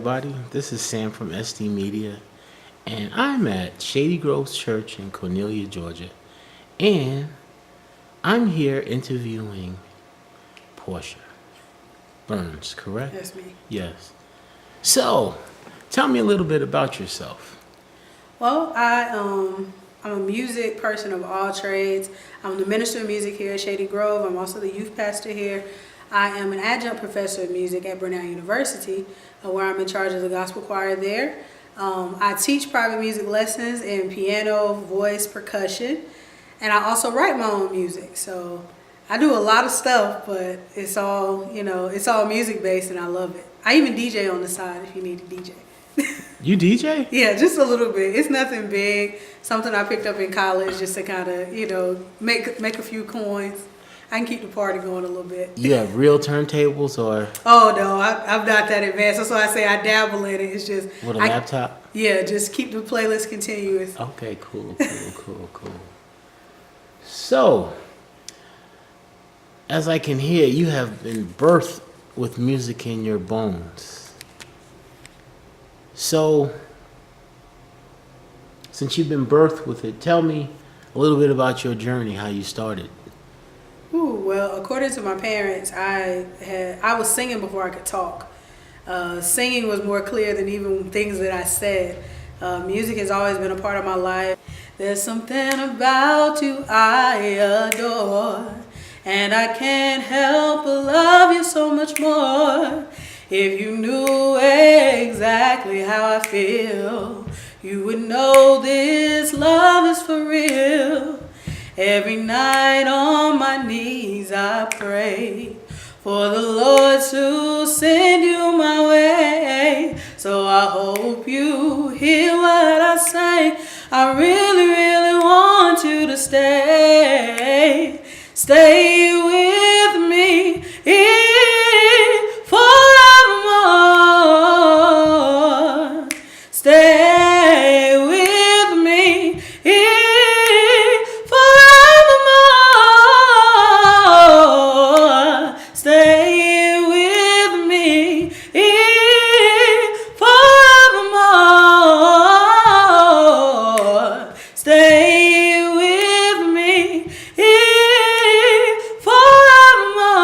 everybody. This is Sam from SD Media, and I'm at Shady Grove Church in Cornelia, Georgia. And I'm here interviewing Portia Burns, correct? That's me. Yes. So, tell me a little bit about yourself. Well, I'm a music person of all trades. I'm the minister of music here at Shady Grove. I'm also the youth pastor here. I am an adjunct professor of music at Brennan University, where I'm in charge of the gospel choir there. I teach private music lessons in piano, voice, percussion, and I also write my own music. So I do a lot of stuff, but it's all music based, and I love it. I even DJ on the side if you need a DJ. You DJ? Yeah, just a little bit. It's nothing big. Something I picked up in college just to kind of, make a few coins. I can keep the party going a little bit. You have real turntables or? Oh, no, I'm not that advanced. That's why I say I dabble in it. It's just... With a laptop? Yeah, just keep the playlist continuous. Okay, cool. So, as I can hear, you have been birthed with music in your bones. So, since you've been birthed with it, tell me a little bit about your journey, how you started. Well, according to my parents, I was singing before I could talk. Singing was more clear than even things that I said. Music has always been a part of my life. There's something about you I adore, and I can't help but love you so much more. If you knew exactly how I feel, you would know this love is for real. Every night on my knees I pray for the Lord to send you my way. So I hope you hear what I say. I really, really want you to stay. Stay with me forevermore. Stay with me forevermore. Stay with me forevermore. Stay with me forevermore.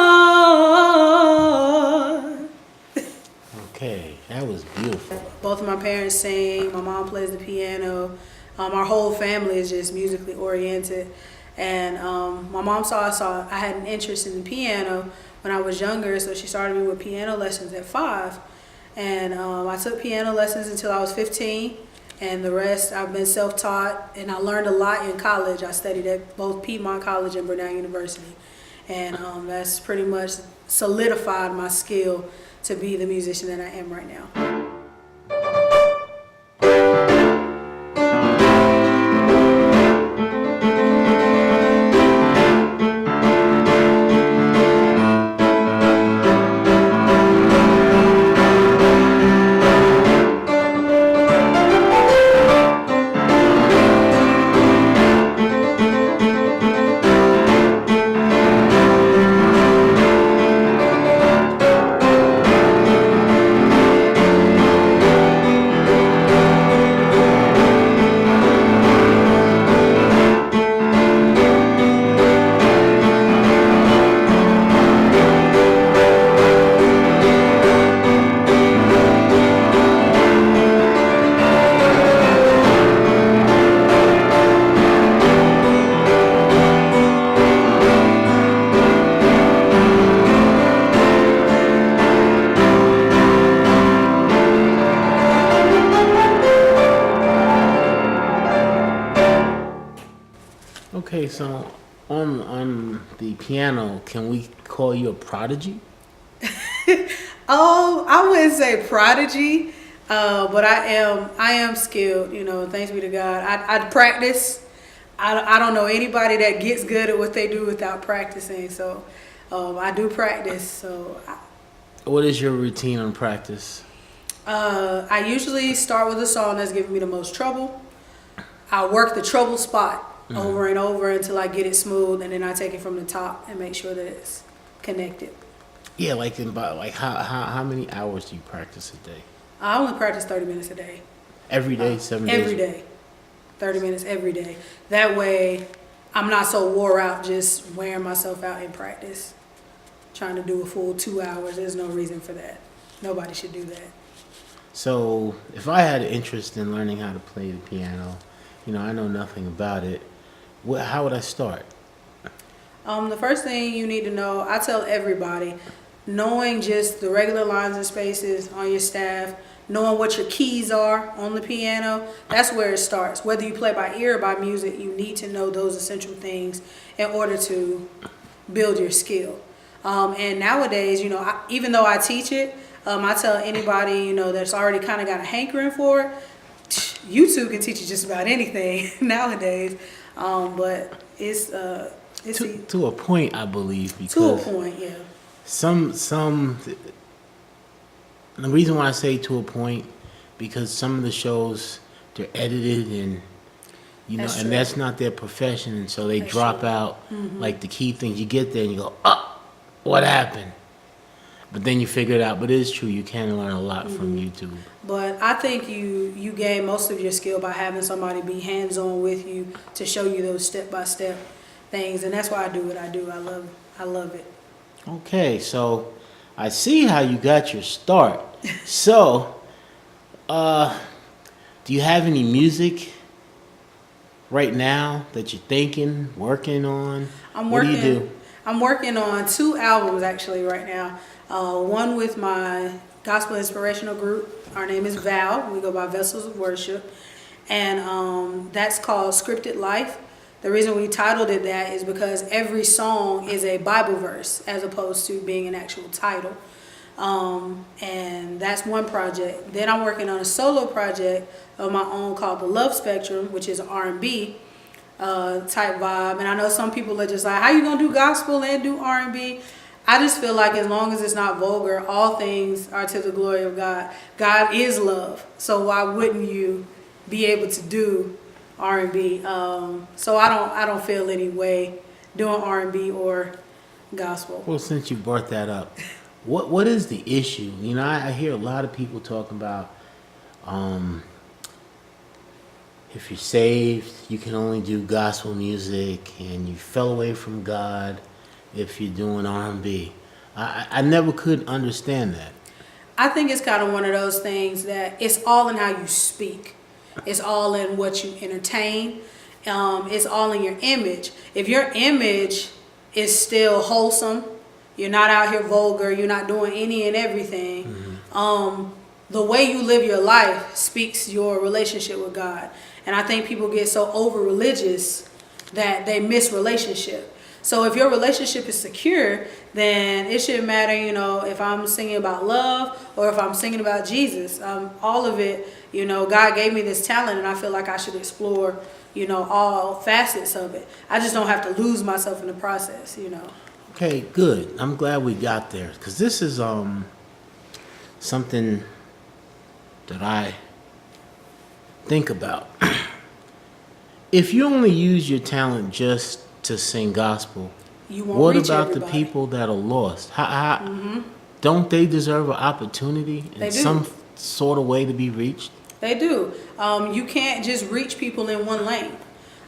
Okay, that was beautiful. Both of my parents sing. My mom plays the piano. Our whole family is just musically oriented. And my mom saw I had an interest in the piano when I was younger, so she started me with piano lessons at 5. And I took piano lessons until I was 15. And the rest, I've been self-taught, and I learned a lot in college. I studied at both Piedmont College and Brennan University. And that's pretty much solidified my skill to be the musician that I am right now. Okay, so on the piano, can we call you a prodigy? Oh, I wouldn't say prodigy, but I am skilled. Thanks be to God. I practice. I don't know anybody that gets good at what they do without practicing. So I do practice. So What is your routine on practice? I usually start with a song that's giving me the most trouble. I work the trouble spot over and over until I get it smooth, and then I take it from the top and make sure that it's connected. Yeah, how many hours do you practice a day? I only practice 30 minutes a day. Every day, 7 days? Every day. 30 minutes every day. That way, I'm not so wore out just wearing myself out in practice. Trying to do a full 2 hours. There's no reason for that. Nobody should do that. So, if I had an interest in learning how to play the piano, I know nothing about it, how would I start? The first thing you need to know, I tell everybody, knowing just the regular lines and spaces on your staff, knowing what your keys are on the piano, that's where it starts. Whether you play by ear or by music, you need to know those essential things in order to build your skill. And nowadays, even though I teach it, I tell anybody, that's already kind of got a hankering for it, YouTube can teach you just about anything nowadays. But it's to a point, I believe, because to a point, yeah. The reason why I say to a point, because some of the shows, they're edited and that's not their profession, and so they drop out like the key things. You get there and you go, what happened? But then you figure it out. But it is true, you can learn a lot from YouTube. But I think you gain most of your skill by having somebody be hands-on with you to show you those step-by-step things, and that's why I do what I do. I love it. Okay, so I see how you got your start. So, do you have any music right now that you're thinking, working on? What do you do? I'm working on 2 albums actually right now. One with my gospel inspirational group. Our name is Val. We go by Vessels of Worship. And that's called Scripted Life. The reason we titled it that is because every song is a Bible verse as opposed to being an actual title. And that's one project. Then I'm working on a solo project of my own called The Love Spectrum, which is R&B type vibe. And I know some people are just like, how you gonna do gospel and do R&B? I just feel like as long as it's not vulgar, all things are to the glory of God. God is love, so why wouldn't you be able to do R&B? So I don't feel any way doing R&B or gospel. Well, since you brought that up, what is the issue? I hear a lot of people talking about if you're saved, you can only do gospel music, and you fell away from God if you're doing R&B. I never could understand that. I think it's kind of one of those things that it's all in how you speak. It's all in what you entertain. It's all in your image. If your image is still wholesome, you're not out here vulgar, you're not doing any and everything, the way you live your life speaks your relationship with God. And I think people get so over religious that they miss relationship. So if your relationship is secure, then it shouldn't matter, if I'm singing about love or if I'm singing about Jesus. All of it, God gave me this talent, and I feel like I should explore, all facets of it. I just don't have to lose myself in the process, Okay, good. I'm glad we got there, because this is something that I think about. If you only use your talent just to sing gospel, what about the people that are lost? Don't they deserve an opportunity in some sort of way to be reached? They do. You can't just reach people in one lane.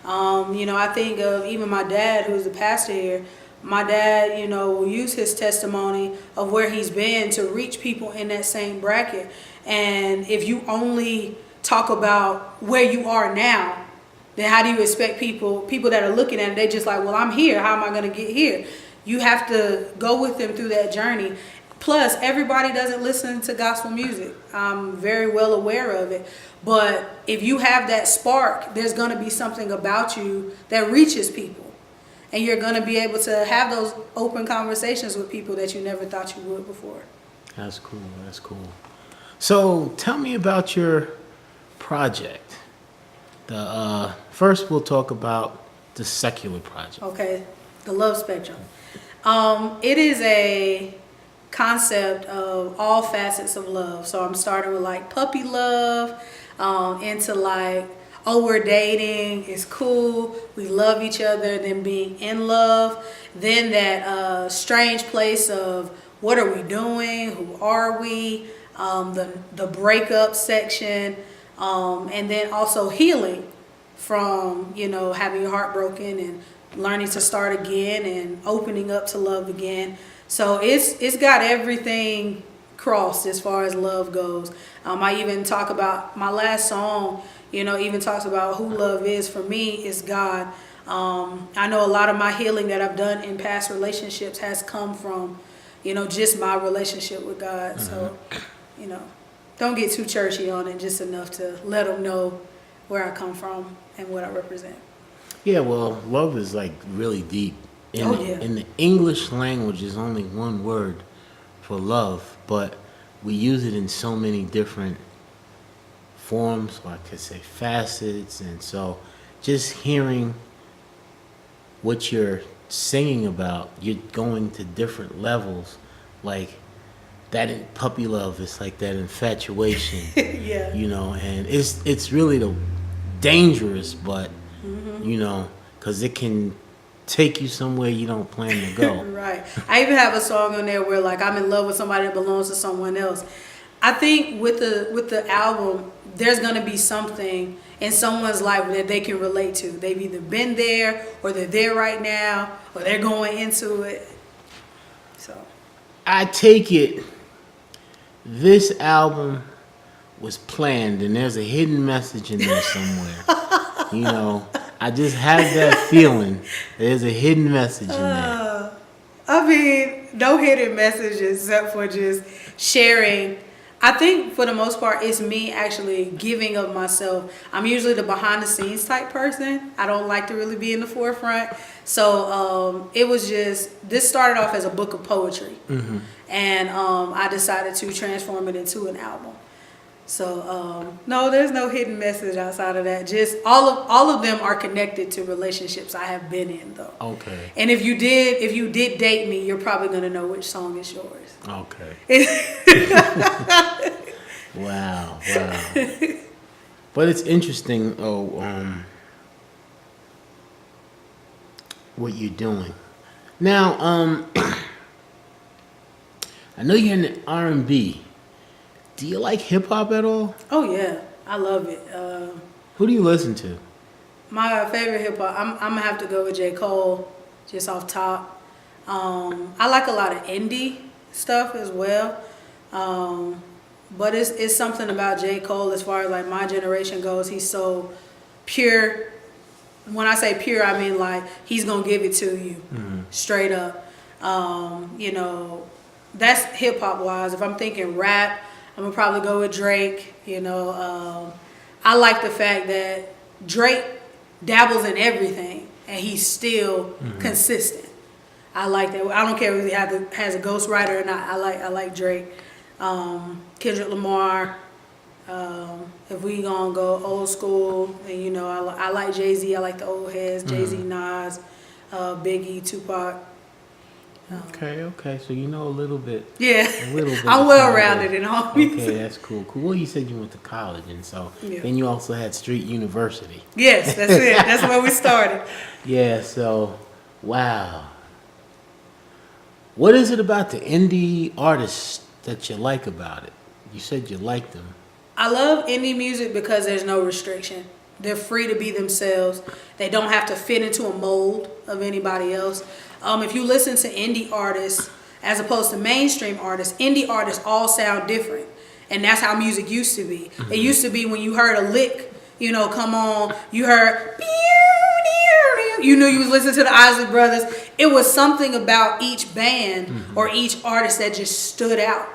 I think of even my dad, who's the pastor here. My dad, will use his testimony of where he's been to reach people in that same bracket. And if you only talk about where you are now, then how do you expect people that are looking at it, they just like, well, I'm here. How am I going to get here? You have to go with them through that journey. Plus, everybody doesn't listen to gospel music. I'm very well aware of it. But if you have that spark, there's going to be something about you that reaches people. And you're going to be able to have those open conversations with people that you never thought you would before. That's cool. That's cool. So tell me about your project. First, we'll talk about the secular project. Okay, the Love Spectrum. It is a concept of all facets of love. So I'm starting with like puppy love, into like, oh, we're dating, it's cool, we love each other, then being in love, then that strange place of what are we doing, who are we, the breakup section, and then also healing from, you know, having your heart broken and learning to start again and opening up to love again. So it's got everything crossed as far as love goes. I even talk about my last song, you know, even talks about who love is. For me, is God. I know a lot of my healing that I've done in past relationships has come from, you know, just my relationship with God. So, you know, don't get too churchy on it, just enough to let them know where I come from and what I represent. Yeah, well, love is like really deep. In the English language, there's only one word for love, but we use it in so many different forms, or I could say facets. And so just hearing what you're singing about, you're going to different levels. Like that puppy love is like that infatuation, Yeah. you know, and it's really dangerous, but you know, because it can take you somewhere you don't plan to go. Right. I even have a song on there where like I'm in love with somebody that belongs to someone else. I think with the album, there's gonna be something in someone's life that they can relate to. They've either been there, or they're there right now, or they're going into it. So I take it this album was planned, and there's a hidden message in there somewhere. You know, I just have that feeling there's a hidden message in there. I mean, no hidden messages except for just sharing. I think for the most part, it's me actually giving of myself. I'm usually the behind the scenes type person. I don't like to really be in the forefront. So it was just, this started off as a book of poetry. And I decided to transform it into an album. So no, there's no hidden message outside of that. Just all of them are connected to relationships I have been in, though. Okay. And if you did date me, you're probably gonna know which song is yours. Okay. Wow. But it's interesting, what you're doing. Now, I know you're in the R&B. Do you like hip hop at all? Oh yeah, I love it. Who do you listen to? My favorite hip hop, I'm gonna have to go with J. Cole, just off top. I like a lot of indie stuff as well. But it's something about J. Cole as far as like my generation goes. He's so pure. When I say pure, I mean like he's gonna give it to you straight up. You know, that's hip hop wise. If I'm thinking rap, I'm gonna probably go with Drake. You know, I like the fact that Drake dabbles in everything and he's still consistent. I like that. I don't care if he has a ghostwriter or not. I like Drake. Kendrick Lamar. If we gonna go old school, and you know, I like Jay-Z. I like the old heads. Jay-Z, Nas, Biggie, Tupac. Okay. So you know a little bit. Yeah, A little bit. I'm well rounded in all music. Okay, that's cool. Well, you said you went to college, and so then you also had Street University. Yes, that's it. That's where we started. Yeah. So, wow. What is it about the indie artists that you like about it? You said you liked them. I love indie music because there's no restriction. They're free to be themselves. They don't have to fit into a mold of anybody else. If you listen to indie artists as opposed to mainstream artists, indie artists all sound different. And that's how music used to be. It used to be when you heard a lick, you know, come on, you heard, you knew you was listening to the Isley Brothers. It was something about each band or each artist that just stood out.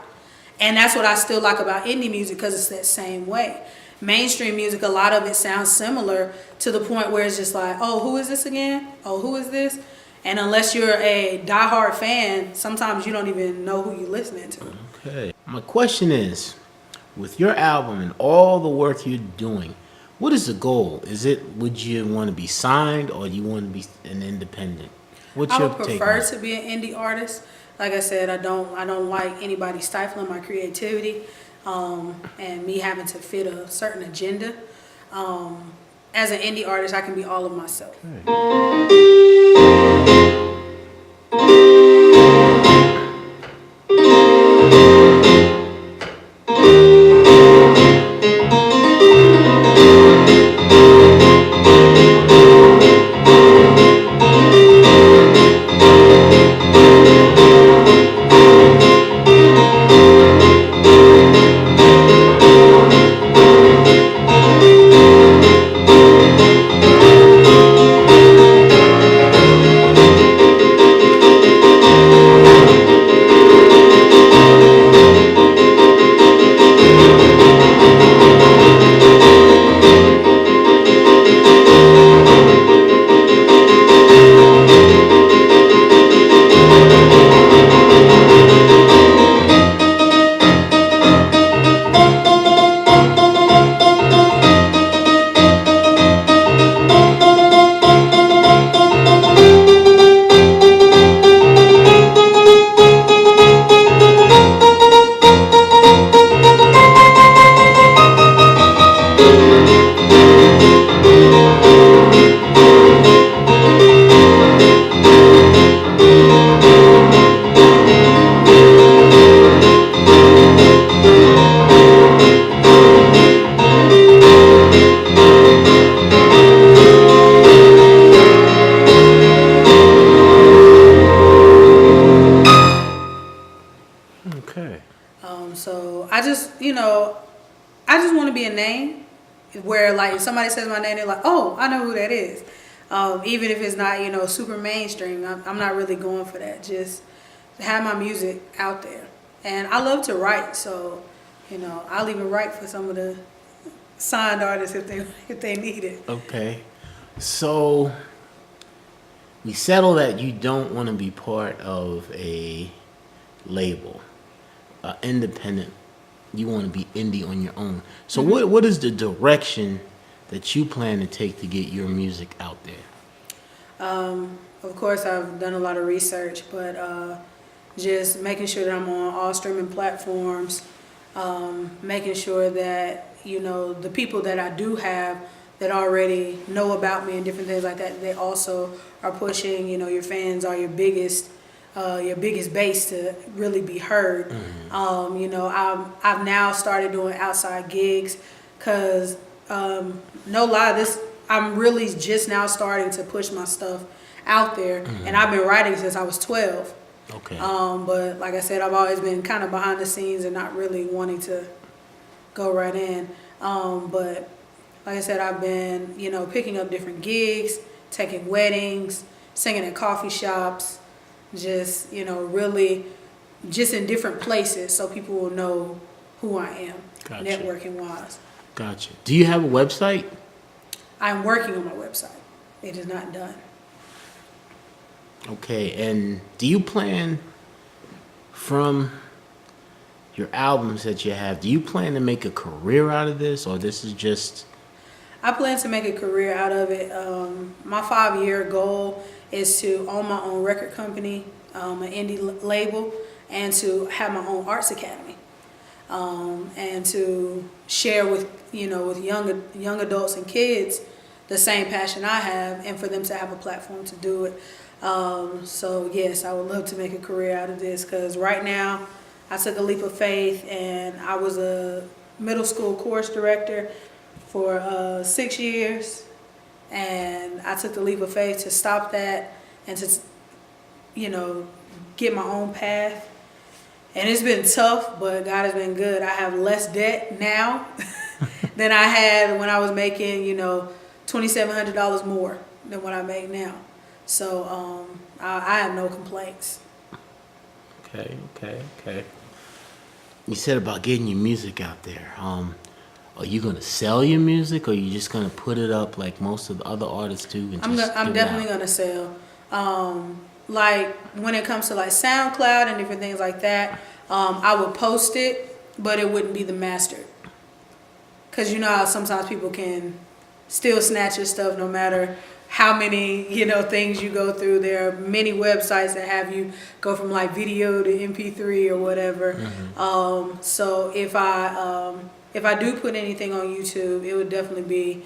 And that's what I still like about indie music, because it's that same way. Mainstream music, a lot of it sounds similar to the point where it's just like, oh, who is this again? Oh, who is this? And unless you're a diehard fan, sometimes you don't even know who you're listening to. Okay. My question is, with your album and all the work you're doing, what is the goal? Would you want to be signed, or do you want to be an independent? What's I your would take prefer on it? to be an indie artist. Like I said, I don't like anybody stifling my creativity, and me having to fit a certain agenda. As an indie artist, I can be all of myself. I just want to be a name where, like, if somebody says my name, they're like, oh, I know who that is. Even if it's not, super mainstream, I'm not really going for that. Just have my music out there. And I love to write, so, I'll even write for some of the signed artists if they need it. Okay. So we settle that you don't want to be part of a label, independent. You want to be indie on your own. So what is the direction that you plan to take to get your music out there? Of course, I've done a lot of research, but just making sure that I'm on all streaming platforms, making sure that, the people that I do have that already know about me and different things like that, they also are pushing, your fans are your biggest base to really be heard. I've now started doing outside gigs because, no lie, I'm really just now starting to push my stuff out there, and I've been writing since I was 12. Okay. But like I said, I've always been kind of behind the scenes and not really wanting to go right in. But like I said, I've been, picking up different gigs, taking weddings, singing at coffee shops, just, really just in different places so people will know who I am, Gotcha. networking wise. Gotcha. Do you have a website? I'm working on my website. It is not done. Okay. And do you plan from your albums that you have, do you plan to make a career out of this, or this is just... I plan to make a career out of it. My 5-year goal is to own my own record company, an indie label, and to have my own arts academy, and to share with with young adults and kids the same passion I have, and for them to have a platform to do it. So yes, I would love to make a career out of this, because right now I took a leap of faith, and I was a middle school course director for 6 years, and I took the leap of faith to stop that and to get my own path. And it's been tough, but God has been good. I have less debt now than I had when I was making $2,700 more than what I make now. So I have no complaints. Okay. You said about getting your music out there. Are you gonna sell your music, or are you just gonna put it up like most of the other artists do? And I'm definitely gonna sell. Like when it comes to like SoundCloud and different things like that, I would post it, but it wouldn't be the mastered. Cause you know how sometimes people can still snatch your stuff no matter how many things you go through. There are many websites that have you go from like video to MP3 or whatever. So if I do put anything on YouTube, it would definitely be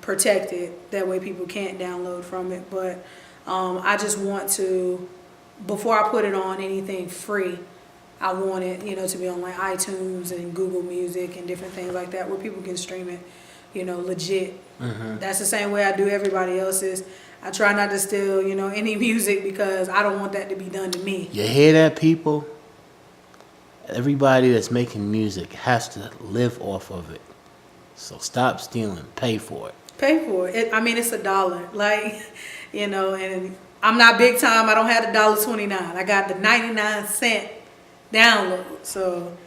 protected. That way people can't download from it. But I just want to, before I put it on anything free, I want it to be on like iTunes and Google Music and different things like that where people can stream it legit. That's the same way I do everybody else's. I try not to steal any music, because I don't want that to be done to me. You hear that, people? Everybody that's making music has to live off of it. So stop stealing. Pay for it. Pay for it. I mean, it's $1. Like, and I'm not big time. I don't have the $1.29. I got the 99-cent download. So,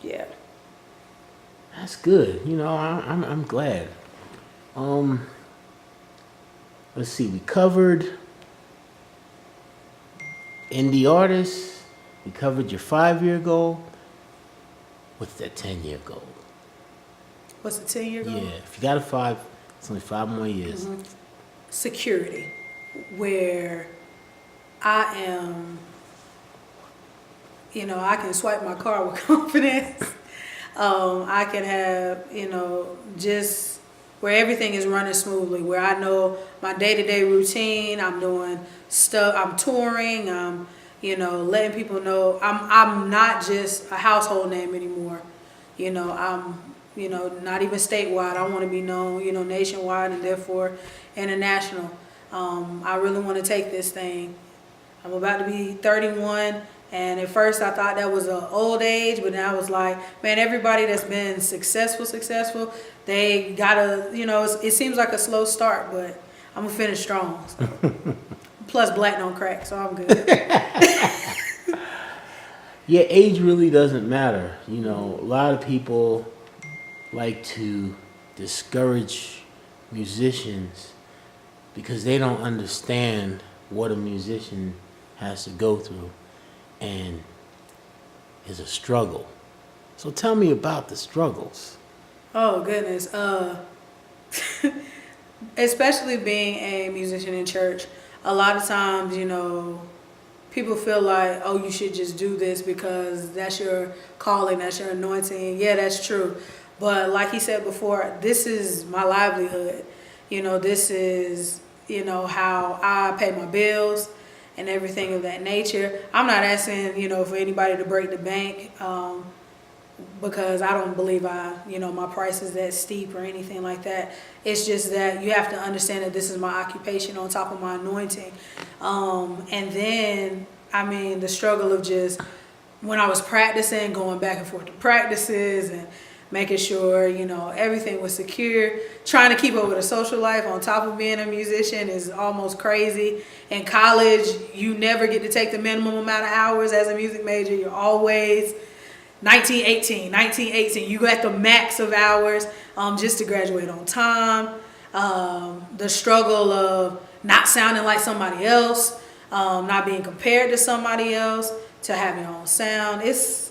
yeah. That's good. I'm glad. Let's see. We covered indie artists. We covered your 5-year goal. What's that 10-year goal? What's the 10-year goal? Yeah, if you got a 5, it's only 5 more years. Security, where I am, I can swipe my car with confidence. I can have, just where everything is running smoothly, where I know my day-to-day routine. I'm doing stuff. I'm touring. I'm letting people know I'm not just a household name anymore. I'm, not even statewide. I want to be known, nationwide and therefore international. I really want to take this thing. I'm about to be 31, And at first I thought that was an old age, but then I was like, man, everybody that's been successful, they gotta, it seems like a slow start, but I'm gonna finish strong. So. Plus black don't crack, so I'm good. Yeah, age really doesn't matter. A lot of people like to discourage musicians because they don't understand what a musician has to go through and is a struggle. So tell me about the struggles. Oh goodness. Especially being a musician in church, a lot of times, people feel like, oh, you should just do this because that's your calling, that's your anointing. Yeah, that's true. But like he said before, this is my livelihood. This is, how I pay my bills and everything of that nature. I'm not asking, for anybody to break the bank because I don't believe my price is that steep or anything like that. It's just that you have to understand that this is my occupation on top of my anointing. And then, the struggle of just when I was practicing, going back and forth to practices and making sure, everything was secure. Trying to keep up with a social life on top of being a musician is almost crazy. In college, you never get to take the minimum amount of hours as a music major. You're always 1918. You got the max of hours just to graduate on time. The struggle of not sounding like somebody else, not being compared to somebody else, to have your own sound. It's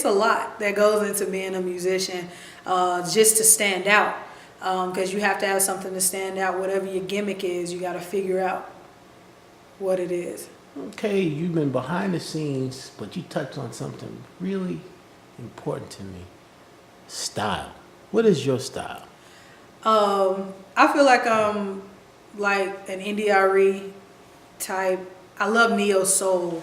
a lot that goes into being a musician just to stand out. Because you have to have something to stand out. Whatever your gimmick is, you got to figure out what it is. Okay, you've been behind the scenes, but you touched on something really important to me. Style. What is your style? I feel like I'm like an NDRE type. I love neo soul,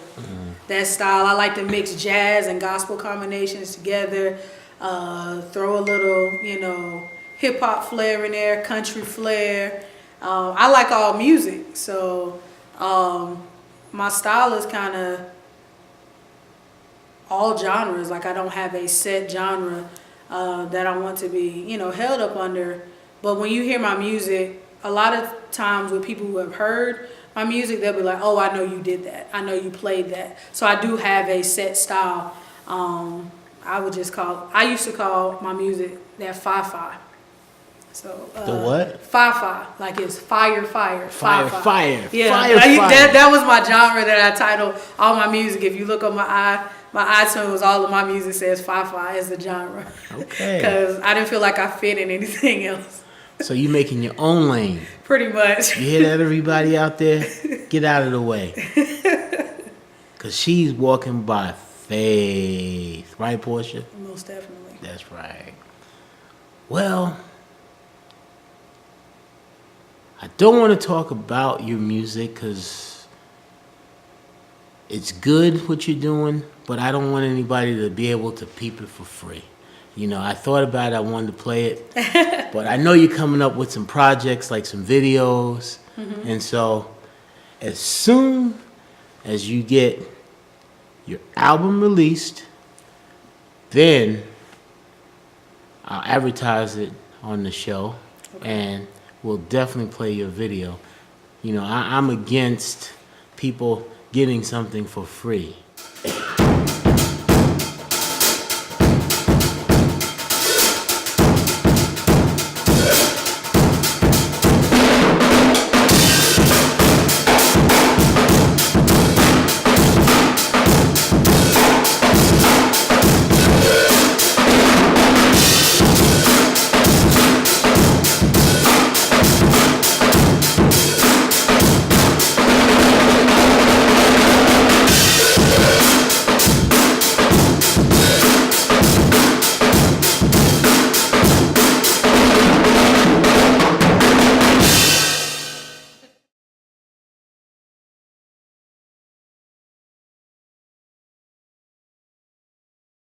that style. I like to mix jazz and gospel combinations together. Throw a little, hip hop flair in there, country flair. I like all music, so my style is kind of all genres. Like I don't have a set genre that I want to be, held up under. But when you hear my music, a lot of times with people who have heard my music, they'll be like, oh, I know you did that. I know you played that. So I do have a set style. I used to call my music that fi-fi. So the what? Fi-fi, like it's fire. Fire. Yeah, Fire. that was my genre that I titled all my music. If you look on my iTunes, all of my music says fi-fi as the genre. Okay. Because I didn't feel like I fit in anything else. So you making your own lane. Pretty much. You hear that, everybody out there? Get out of the way. Because she's walking by faith. Right, Portia? Most definitely. That's right. Well, I don't want to talk about your music because it's good what you're doing, but I don't want anybody to be able to peep it for free. I thought about it. I wanted to play it. But I know you're coming up with some projects, like some videos. Mm-hmm. And so as soon as you get your album released, then I'll advertise it on the show. Okay. And we'll definitely play your video. I'm against people getting something for free.